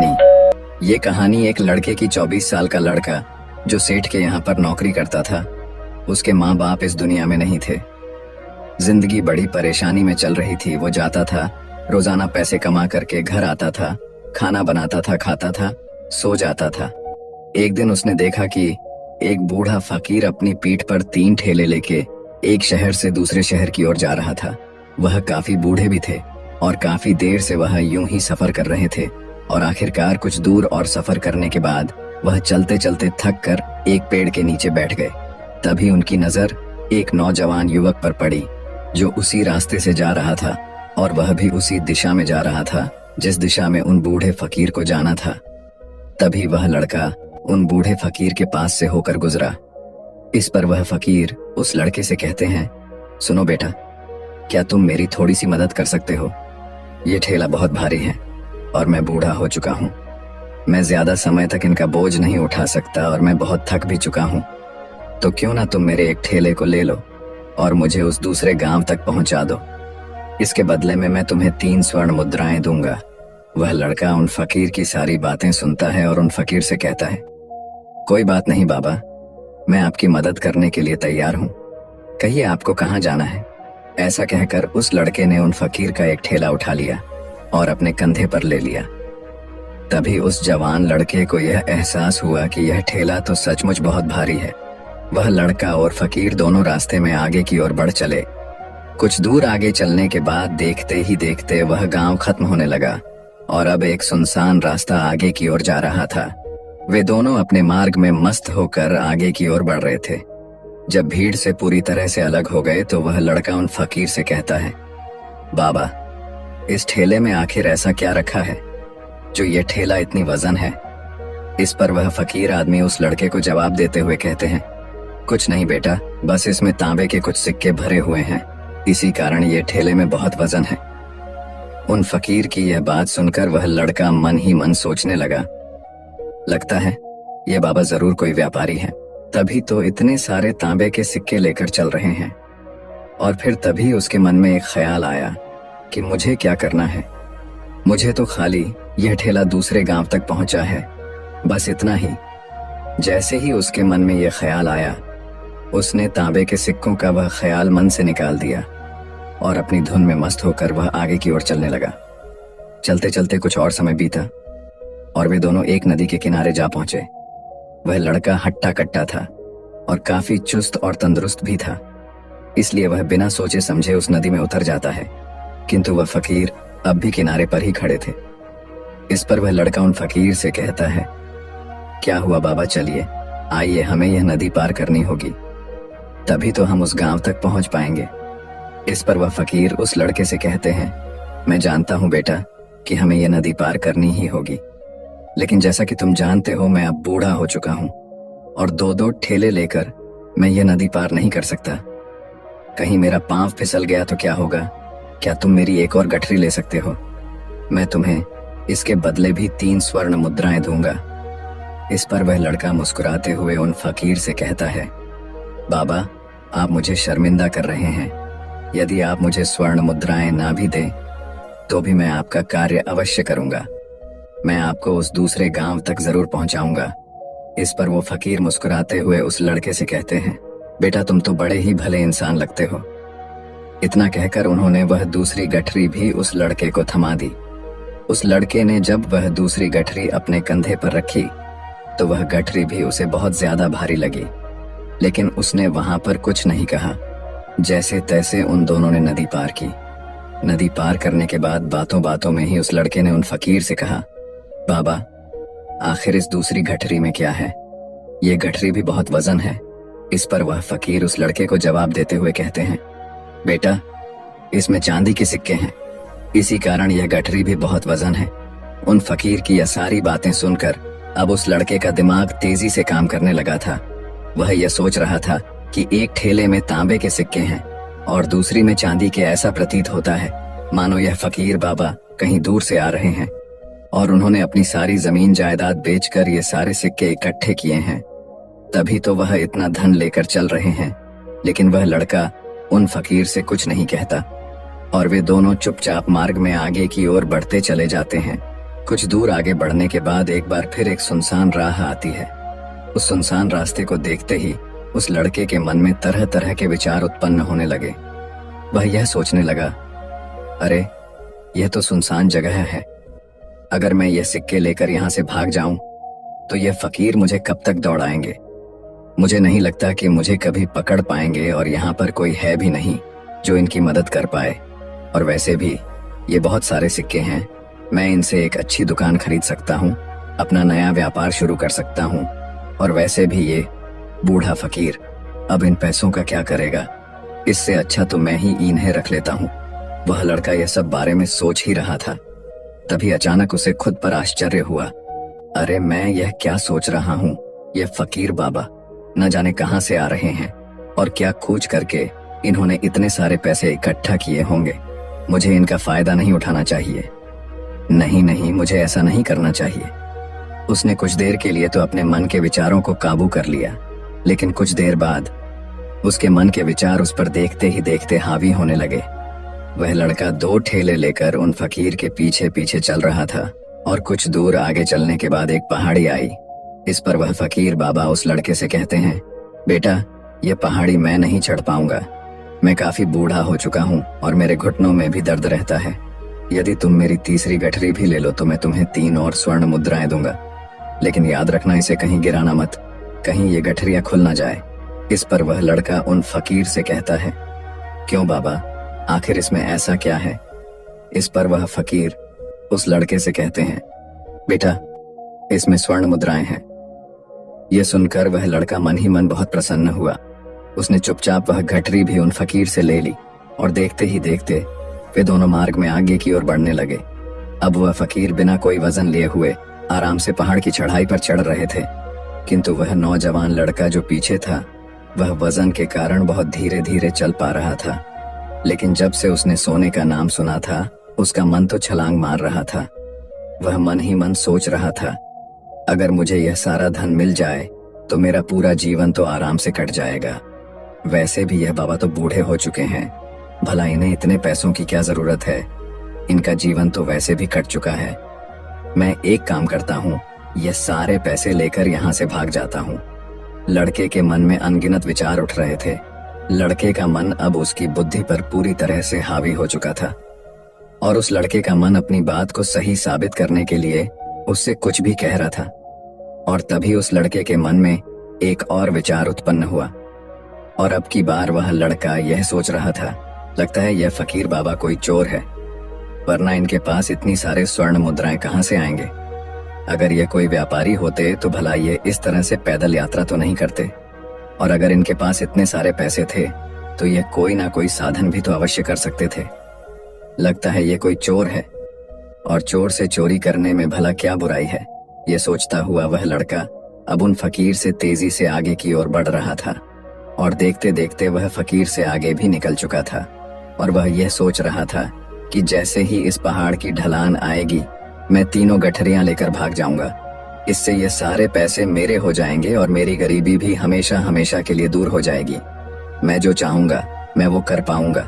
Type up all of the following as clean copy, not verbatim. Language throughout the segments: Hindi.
कहानी। ये कहानी एक लड़के की 24 साल का लड़का जो सेठ के यहाँ पर नौकरी करता था। उसके माँ बाप इस दुनिया में नहीं थे। जिंदगी बड़ी परेशानी में चल रही थी। वो जाता था, रोजाना पैसे कमा करके घर आता था, खाना बनाता था, खाता था, सो जाता था। एक दिन उसने देखा कि एक बूढ़ा फकीर अपनी पीठ पर 3 ठेले लेके एक शहर से दूसरे शहर की ओर जा रहा था। वह काफी बूढ़े भी थे और काफी देर से वह यूं ही सफर कर रहे थे और आखिरकार कुछ दूर और सफर करने के बाद वह चलते चलते थक कर एक पेड़ के नीचे बैठ गए। तभी उनकी नजर एक नौजवान युवक पर पड़ी जो उसी रास्ते से जा रहा था और वह भी उसी दिशा में जा रहा था जिस दिशा में उन बूढ़े फकीर को जाना था। तभी वह लड़का उन बूढ़े फकीर के पास से होकर गुजरा। इस पर वह फकीर उस लड़के से कहते हैं, सुनो बेटा, क्या तुम मेरी थोड़ी सी मदद कर सकते हो? ये ठेला बहुत भारी है और मैं बूढ़ा हो चुका हूँ। मैं ज्यादा समय तक इनका बोझ नहीं उठा सकता और मैं बहुत थक भी चुका हूँ। तो क्यों ना तुम मेरे एक ठेले को ले लो और मुझे उस दूसरे गांव तक पहुंचा दो। इसके बदले में मैं तुम्हें 3 स्वर्ण मुद्राएं दूंगा। वह लड़का उन फकीर की सारी बातें सुनता है और उन फकीर से कहता है, कोई बात नहीं बाबा, मैं आपकी मदद करने के लिए तैयार हूँ। कहिए आपको कहाँ जाना है? ऐसा कहकर उस लड़के ने उन फकीर का एक ठेला उठा लिया और अपने कंधे पर ले लिया। तभी उस जवान लड़के को यह एहसास हुआ कि यह ठेला तो सचमुच बहुत भारी है। वह लड़का और फकीर दोनों रास्ते में आगे की ओर बढ़ चले। कुछ दूर आगे चलने के बाद देखते ही देखते वह गांव खत्म होने लगा और अब एक सुनसान रास्ता आगे की ओर जा रहा था। वे दोनों अपने मार्ग में मस्त होकर आगे की ओर बढ़ रहे थे। जब भीड़ से पूरी तरह से अलग हो गए तो वह लड़का उन फकीर से कहता है, बाबा, इस ठेले में आखिर ऐसा क्या रखा है जो ये ठेला इतनी वजन है? इस पर वह फकीर आदमी उस लड़के को जवाब देते हुए कहते हैं, कुछ नहीं बेटा, बस इसमें तांबे के कुछ सिक्के भरे हुए हैं, इसी कारण ये ठेले में बहुत वजन है। उन फकीर की यह बात सुनकर वह लड़का मन ही मन सोचने लगा, लगता है ये बाबा जरूर कोई व्यापारी है, तभी तो इतने सारे तांबे के सिक्के लेकर चल रहे हैं। और फिर तभी उसके मन में एक ख्याल आया कि मुझे क्या करना है। मुझे तो खाली यह ठेला दूसरे गांव तक पहुंचा है, बस इतना ही। जैसे ही उसके मन में यह ख्याल आया, उसने तांबे के सिक्कों का वह ख्याल मन से निकाल दिया और अपनी धुन में मस्त होकर वह आगे की ओर चलने लगा। चलते चलते कुछ और समय बीता और वे दोनों एक नदी के किनारे जा पहुंचे। वह लड़का हट्टा कट्टा था और काफी चुस्त और तंदुरुस्त भी था, इसलिए वह बिना सोचे समझे उस नदी में उतर जाता है, किंतु वह फकीर अब भी किनारे पर ही खड़े थे। इस पर वह लड़का उन फकीर से कहता है, क्या हुआ बाबा, चलिए आइए, हमें यह नदी पार करनी होगी, तभी तो हम उस गांव तक पहुंच पाएंगे। इस पर वह फकीर उस लड़के से कहते हैं, मैं जानता हूं बेटा कि हमें यह नदी पार करनी ही होगी, लेकिन जैसा कि तुम जानते हो मैं अब बूढ़ा हो चुका हूं और 2-2 ठेले लेकर मैं यह नदी पार नहीं कर सकता। कहीं मेरा पांव फिसल गया तो क्या होगा? क्या तुम मेरी एक और गठरी ले सकते हो? मैं तुम्हें इसके बदले भी 3 स्वर्ण मुद्राएं दूंगा। इस पर वह लड़का मुस्कुराते हुए उन फकीर से कहता है, बाबा, आप मुझे शर्मिंदा कर रहे हैं। यदि आप मुझे स्वर्ण मुद्राएं ना भी दें तो भी मैं आपका कार्य अवश्य करूंगा। मैं आपको उस दूसरे गांव तक जरूर पहुंचाऊंगा। इस पर वो फकीर मुस्कुराते हुए उस लड़के से कहते हैं, बेटा, तुम तो बड़े ही भले इंसान लगते हो। इतना कहकर उन्होंने वह दूसरी गठरी भी उस लड़के को थमा दी। उस लड़के ने जब वह दूसरी गठरी अपने कंधे पर रखी तो वह गठरी भी उसे बहुत ज्यादा भारी लगी, लेकिन उसने वहां पर कुछ नहीं कहा। जैसे तैसे उन दोनों ने नदी पार की। नदी पार करने के बाद बातों बातों में ही उस लड़के ने उन फकीर से कहा, बाबा, आखिर इस दूसरी गठरी में क्या है? ये गठरी भी बहुत वजन है। इस पर वह फकीर उस लड़के को जवाब देते हुए कहते हैं, बेटा, इसमें चांदी के सिक्के हैं, इसी कारण यह गठरी भी बहुत वजन है। उन फकीर की यह सारी बातें सुनकर अब उस लड़के का दिमाग तेजी से काम करने लगा था। वह यह सोच रहा था कि एक ठेले में तांबे के सिक्के हैं और दूसरी में चांदी के। ऐसा प्रतीत होता है मानो यह फकीर बाबा कहीं दूर से आ रहे हैं और उन्होंने अपनी सारी जमीन जायदाद बेचकर ये सारे सिक्के इकट्ठे किए हैं, तभी तो वह इतना धन लेकर चल रहे हैं। लेकिन वह लड़का उन फकीर से कुछ नहीं कहता और वे दोनों चुपचाप मार्ग में आगे की ओर बढ़ते चले जाते हैं। कुछ दूर आगे बढ़ने के बाद एक बार फिर एक सुनसान राह आती है। उस सुनसान रास्ते को देखते ही उस लड़के के मन में तरह तरह के विचार उत्पन्न होने लगे। वह यह सोचने लगा, अरे यह तो सुनसान जगह है। अगर मैं यह सिक्के लेकर यहाँ से भाग जाऊं तो यह फकीर मुझे कब तक दौड़ाएंगे। मुझे नहीं लगता कि मुझे कभी पकड़ पाएंगे और यहाँ पर कोई है भी नहीं जो इनकी मदद कर पाए। और वैसे भी ये बहुत सारे सिक्के हैं, मैं इनसे एक अच्छी दुकान खरीद सकता हूँ, अपना नया व्यापार शुरू कर सकता हूँ। और वैसे भी ये बूढ़ा फकीर अब इन पैसों का क्या करेगा, इससे अच्छा तो मैं ही इन्हें रख लेता हूँ। वह लड़का यह सब बारे में सोच ही रहा था, तभी अचानक उसे खुद पर आश्चर्य हुआ। अरे मैं यह क्या सोच रहा हूँ, यह फकीर बाबा न जाने कहाँ से आ रहे हैं और क्या खोज करके इन्होंने इतने सारे पैसे इकट्ठा किए होंगे। मुझे इनका फायदा नहीं उठाना चाहिए। नहीं नहीं, मुझे ऐसा नहीं करना चाहिए। उसने कुछ देर के लिए तो अपने मन के विचारों को काबू कर लिया, लेकिन कुछ देर बाद उसके मन के विचार उस पर देखते ही देखते हावी होने लगे। वह लड़का 2 ठेले लेकर उन फकीर के पीछे पीछे चल रहा था और कुछ दूर आगे चलने के बाद एक पहाड़ी आई। इस पर वह फकीर बाबा उस लड़के से कहते हैं, बेटा यह पहाड़ी मैं नहीं चढ़ पाऊंगा। मैं काफी बूढ़ा हो चुका हूँ और मेरे घुटनों में भी दर्द रहता है। यदि तुम मेरी तीसरी गठरी भी ले लो तो मैं तुम्हें 3 और स्वर्ण मुद्राएं दूंगा, लेकिन याद रखना इसे कहीं गिराना मत, कहीं ये गठरियां खुल ना जाए। इस पर वह लड़का उन फकीर से कहता है, क्यों बाबा, आखिर इसमें ऐसा क्या है। इस पर वह फकीर उस लड़के से कहते हैं, बेटा इसमें स्वर्ण मुद्राएं हैं। यह सुनकर वह लड़का मन ही मन बहुत प्रसन्न हुआ। उसने चुपचाप वह गठरी भी उन फकीर से ले ली और देखते ही देखते वे दोनों मार्ग में आगे की ओर बढ़ने लगे। अब वह फकीर बिना कोई वजन लिए हुए आराम से पहाड़ की चढ़ाई पर चढ़ रहे थे, किंतु वह नौजवान लड़का जो पीछे था वह वजन के कारण बहुत धीरे धीरे चल पा रहा था। लेकिन जब से उसने सोने का नाम सुना था उसका मन तो छलांग मार रहा था। वह मन ही मन सोच रहा था, अगर मुझे यह सारा धन मिल जाए तो मेरा पूरा जीवन तो आराम से कट जाएगा। वैसे भी यह बाबा तो बूढ़े हो चुके हैं, भला इन्हें इतने पैसों की क्या जरूरत है, इनका जीवन तो वैसे भी कट चुका है। मैं एक काम करता हूँ, यह सारे पैसे लेकर यहाँ से भाग जाता हूँ। लड़के के मन में अनगिनत विचार उठ रहे थे। लड़के का मन अब उसकी बुद्धि पर पूरी तरह से हावी हो चुका था और उस लड़के का मन अपनी बात को सही साबित करने के लिए उससे कुछ भी कह रहा था। और तभी उस लड़के के मन में एक और विचार उत्पन्न हुआ और अब की बार वह लड़का यह सोच रहा था, लगता है यह फकीर बाबा कोई चोर है, वरना इनके पास इतनी सारे स्वर्ण मुद्राएं कहां से आएंगे। अगर ये कोई व्यापारी होते तो भला ये इस तरह से पैदल यात्रा तो नहीं करते, और अगर इनके पास इतने सारे पैसे थे तो ये कोई ना कोई साधन भी तो अवश्य कर सकते थे। लगता है ये कोई चोर है और चोर से चोरी करने में भला क्या बुराई है। ये सोचता हुआ वह लड़का अब उन फकीर से तेजी से आगे की ओर बढ़ रहा था और देखते देखते वह फकीर से आगे भी निकल चुका था। और वह यह सोच रहा था कि जैसे ही इस पहाड़ की ढलान आएगी मैं 3 गठरियां लेकर भाग जाऊंगा। इससे ये सारे पैसे मेरे हो जाएंगे और मेरी गरीबी भी हमेशा हमेशा के लिए दूर हो जाएगी। मैं जो चाहूंगा मैं वो कर पाऊंगा।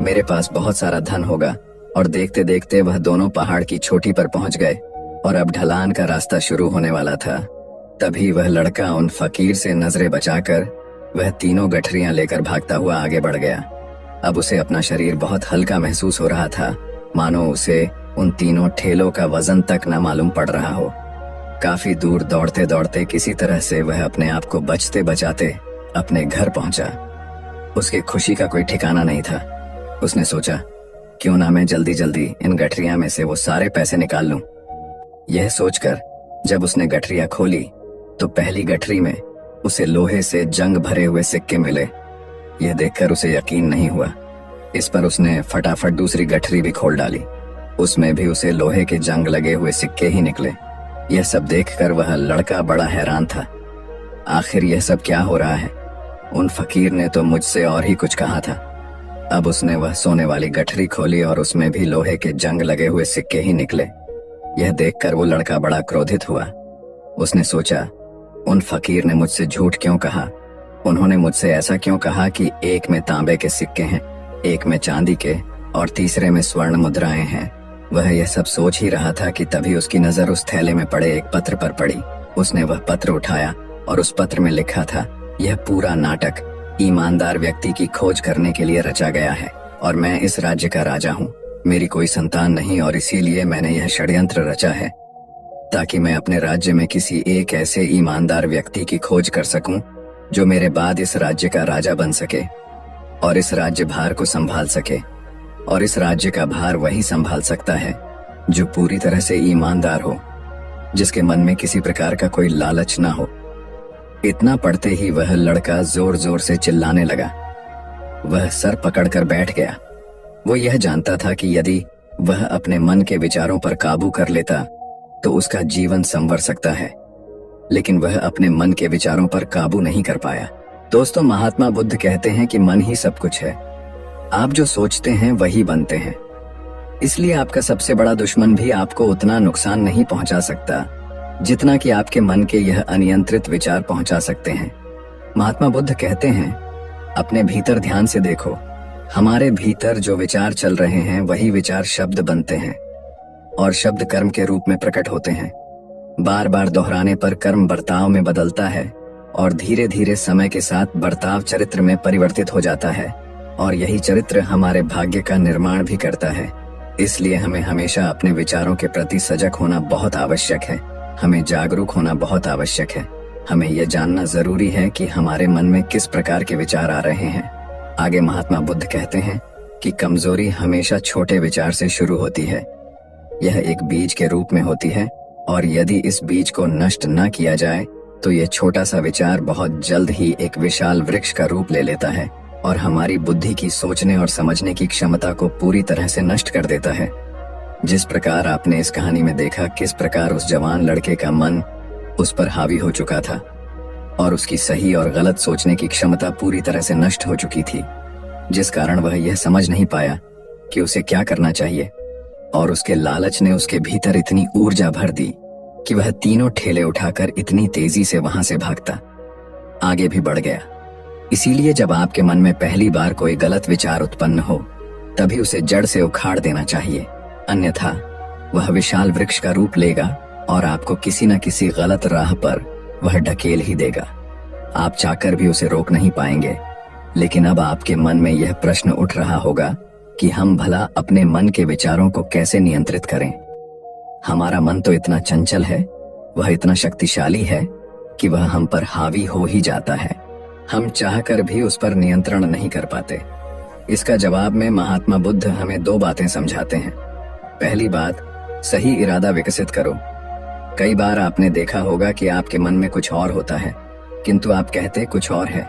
मेरे पास बहुत सारा धन होगा। और देखते देखते वह दोनों पहाड़ की चोटी पर पहुंच गए और अब ढलान का रास्ता शुरू होने वाला था। तभी वह लड़का उन फकीर से नजरें बचाकर वह 3 गठरियां लेकर भागता हुआ आगे बढ़ गया। अब उसे अपना शरीर बहुत हल्का महसूस हो रहा था, मानो उसे उन 3 ठेलों का वजन तक न मालूम पड़ रहा हो। काफी दूर दौड़ते दौड़ते किसी तरह से वह अपने आप को बचते बचाते अपने घर पहुंचा। उसकी खुशी का कोई ठिकाना नहीं था। उसने सोचा, क्यों ना मैं जल्दी जल्दी इन गठरियां में से वो सारे पैसे निकाल लूं। यह सोचकर जब उसने गठरियां खोली तो पहली गठरी में उसे लोहे से जंग भरे हुए सिक्के मिले। यह देखकर उसे यकीन नहीं हुआ। इस पर उसने फटाफट दूसरी गठरी भी खोल डाली। उसमें भी उसे लोहे के जंग लगे हुए सिक्के ही निकले। यह सब देखकर वह लड़का बड़ा हैरान था। आखिर यह सब क्या हो रहा है? उन फकीर ने तो मुझसे और ही कुछ कहा था। अब उसने वह सोने वाली गठरी खोली और उसमें भी लोहे के जंग लगे हुए सिक्के ही निकले। यह देखकर वो लड़का बड़ा क्रोधित हुआ। उसने सोचा, उन फकीर ने मुझसे झूठ क्यों कहा? उन्होंने मुझसे ऐसा क्यों कहा कि एक में तांबे के सिक्के हैं, एक में चांदी के और तीसरे में स्वर्ण मुद्राएं हैं। वह यह सब सोच ही रहा था कि तभी उसकी नजर उस थैले में पड़े एक पत्र पर पड़ी। उसने वह पत्र उठाया और उस पत्र में लिखा था, यह पूरा नाटक ईमानदार व्यक्ति की खोज करने के लिए रचा गया है और मैं इस राज्य का राजा हूँ। मेरी कोई संतान नहीं और इसीलिए मैंने यह षड्यंत्र रचा है ताकि मैं अपने राज्य में किसी एक ऐसे ईमानदार व्यक्ति की खोज कर सकूं जो मेरे बाद इस राज्य का राजा बन सके और इस राज्य भार को संभाल सके। और इस राज्य का भार वही संभाल सकता है जो पूरी तरह से ईमानदार हो, जिसके मन में किसी प्रकार का कोई लालच ना हो। इतना पढ़ते ही वह लड़का जोर जोर से चिल्लाने लगा। वह सर पकड़कर बैठ गया। वो यह जानता था कि यदि वह अपने मन के विचारों पर काबू कर लेता तो उसका जीवन संवर सकता है, लेकिन वह अपने मन के विचारों पर काबू नहीं कर पाया। दोस्तों, महात्मा बुद्ध कहते हैं कि मन ही सब कुछ है। आप जो सोचते हैं वही बनते हैं। इसलिए आपका सबसे बड़ा दुश्मन भी आपको उतना नुकसान नहीं पहुंचा सकता जितना कि आपके मन के यह अनियंत्रित विचार पहुंचा सकते हैं। महात्मा बुद्ध कहते हैं, अपने भीतर ध्यान से देखो। हमारे भीतर जो विचार चल रहे हैं वही विचार शब्द बनते हैं और शब्द कर्म के रूप में प्रकट होते हैं। बार बार दोहराने पर कर्म बर्ताव में बदलता है और धीरे धीरे समय के साथ बर्ताव चरित्र में परिवर्तित हो जाता है और यही चरित्र हमारे भाग्य का निर्माण भी करता है। इसलिए हमें हमेशा अपने विचारों के प्रति सजग होना बहुत आवश्यक है। हमें जागरूक होना बहुत आवश्यक है। हमें यह जानना जरूरी है कि हमारे मन में किस प्रकार के विचार आ रहे हैं। आगे महात्मा बुद्ध कहते हैं कि कमजोरी हमेशा छोटे विचार से शुरू होती है। यह एक बीज के रूप में होती है और यदि इस बीज को नष्ट न किया जाए तो यह छोटा सा विचार बहुत जल्द ही एक विशाल वृक्ष का रूप ले लेता है और हमारी बुद्धि की सोचने और समझने की क्षमता को पूरी तरह से नष्ट कर देता है। जिस प्रकार आपने इस कहानी में देखा किस प्रकार उस जवान लड़के का मन उस पर हावी हो चुका था और उसकी सही और गलत सोचने की क्षमता पूरी तरह से नष्ट हो चुकी थी, जिस कारण वह यह समझ नहीं पाया कि उसे क्या करना चाहिए और उसके लालच ने उसके भीतर इतनी ऊर्जा भर दी कि वह तीनों ठेले उठाकर इतनी तेजी से वहां से भागता आगे भी बढ़ गया। इसीलिए जब आपके मन में पहली बार कोई गलत विचार उत्पन्न हो तभी उसे जड़ से उखाड़ देना चाहिए, अन्यथा वह विशाल वृक्ष का रूप लेगा और आपको किसी न किसी गलत राह पर वह ढकेल ही देगा। आप चाहकर भी उसे रोक नहीं पाएंगे। लेकिन अब आपके मन में यह प्रश्न उठ रहा होगा कि हम भला अपने मन के विचारों को कैसे नियंत्रित करें। हमारा मन तो इतना चंचल है, वह इतना शक्तिशाली है कि वह हम पर हावी हो ही जाता है। हम चाहकर भी उस पर नियंत्रण नहीं कर पाते। इसका जवाब में महात्मा बुद्ध हमें दो बातें समझाते हैं। पहली बात, सही इरादा विकसित करो। कई बार आपने देखा होगा कि आपके मन में कुछ और होता है किंतु आप कहते कुछ और है,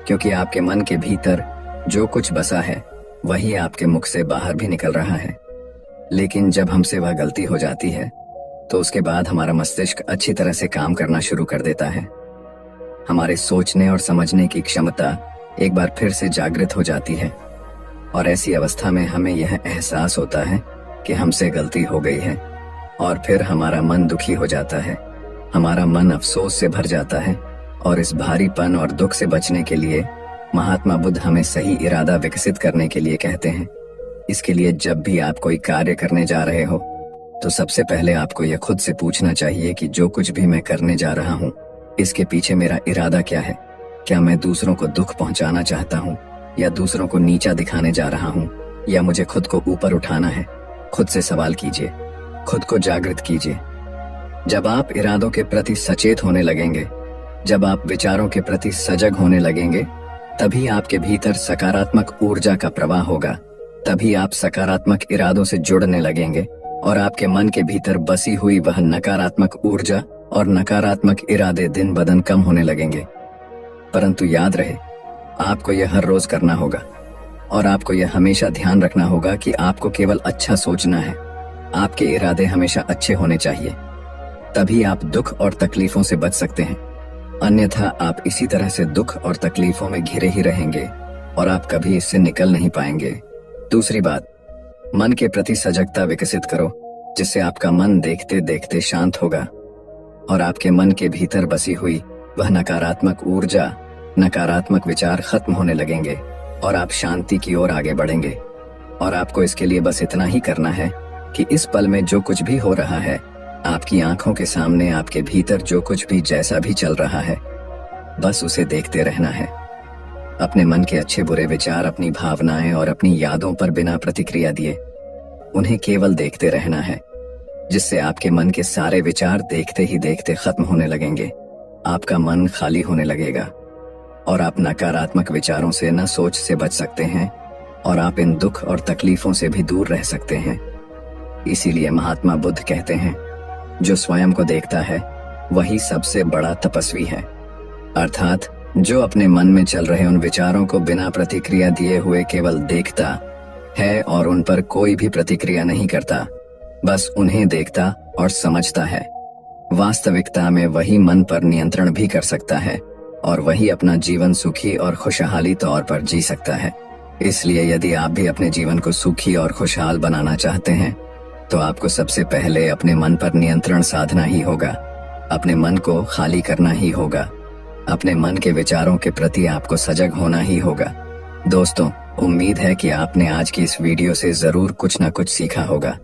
क्योंकि आपके मन के भीतर जो कुछ बसा है वही आपके मुख से बाहर भी निकल रहा है। लेकिन जब हमसे वह गलती हो जाती है तो उसके बाद हमारा मस्तिष्क अच्छी तरह से काम करना शुरू कर देता है। हमारे सोचने और समझने की क्षमता एक बार फिर से जागृत हो जाती है और ऐसी अवस्था में हमें यह एहसास होता है कि हमसे गलती हो गई है और फिर हमारा मन दुखी हो जाता है। हमारा मन अफसोस से भर जाता है और इस भारीपन और दुख से बचने के लिए महात्मा बुद्ध हमें सही इरादा विकसित करने के लिए कहते हैं। इसके लिए जब भी आप कोई कार्य करने जा रहे हो तो सबसे पहले आपको यह खुद से पूछना चाहिए कि जो कुछ भी मैं करने जा रहा हूँ इसके पीछे मेरा इरादा क्या है। क्या मैं दूसरों को दुख पहुंचाना चाहता हूँ या दूसरों को नीचा दिखाने जा रहा हूँ या मुझे खुद को ऊपर उठाना है। खुद से सवाल कीजिए, खुद को जागृत कीजिए। जब आप इरादों के प्रति सचेत होने लगेंगे, जब आप विचारों के प्रति सजग होने लगेंगे, तभी आपके भीतर सकारात्मक ऊर्जा का प्रवाह होगा। तभी आप सकारात्मक इरादों से जुड़ने लगेंगे और आपके मन के भीतर बसी हुई वह नकारात्मक ऊर्जा और नकारात्मक इरादे दिन ब दिन कम होने लगेंगे। परंतु याद रहे, आपको यह हर रोज करना होगा और आपको यह हमेशा ध्यान रखना होगा कि आपको केवल अच्छा सोचना है। आपके इरादे हमेशा अच्छे होने चाहिए, तभी आप दुख और तकलीफों से बच सकते हैं। अन्यथा आप इसी तरह से दुख और तकलीफों में घिरे ही रहेंगे और आप कभी इससे निकल नहीं पाएंगे। दूसरी बात, मन के प्रति सजगता विकसित करो, जिससे आपका मन देखते देखते शांत होगा और आपके मन के भीतर बसी हुई वह नकारात्मक ऊर्जा, नकारात्मक विचार खत्म होने लगेंगे और आप शांति की ओर आगे बढ़ेंगे। और आपको इसके लिए बस इतना ही करना है कि इस पल में जो कुछ भी हो रहा है, आपकी आंखों के सामने, आपके भीतर जो कुछ भी जैसा भी चल रहा है, बस उसे देखते रहना है। अपने मन के अच्छे बुरे विचार, अपनी भावनाएं और अपनी यादों पर बिना प्रतिक्रिया दिए उन्हें केवल देखते रहना है, जिससे आपके मन के सारे विचार देखते ही देखते खत्म होने लगेंगे। आपका मन खाली होने लगेगा और आप नकारात्मक विचारों से, न सोच से बच सकते हैं और आप इन दुख और तकलीफों से भी दूर रह सकते हैं। इसीलिए महात्मा बुद्ध कहते हैं, जो स्वयं को देखता है वही सबसे बड़ा तपस्वी है। अर्थात जो अपने मन में चल रहे उन विचारों को बिना प्रतिक्रिया दिए हुए केवल देखता है और उन पर कोई भी प्रतिक्रिया नहीं करता, बस उन्हें देखता और समझता है, वास्तविकता में वही मन पर नियंत्रण भी कर सकता है और वही अपना जीवन सुखी और खुशहाली तौर पर जी सकता है। इसलिए यदि आप भी अपने जीवन को सुखी और खुशहाल बनाना चाहते हैं, तो आपको सबसे पहले अपने मन पर नियंत्रण साधना ही होगा। अपने मन को खाली करना ही होगा। अपने मन के विचारों के प्रति आपको सजग होना ही होगा। दोस्तों, उम्मीद है कि आपने आज की इस वीडियो से जरूर कुछ न कुछ सीखा होगा।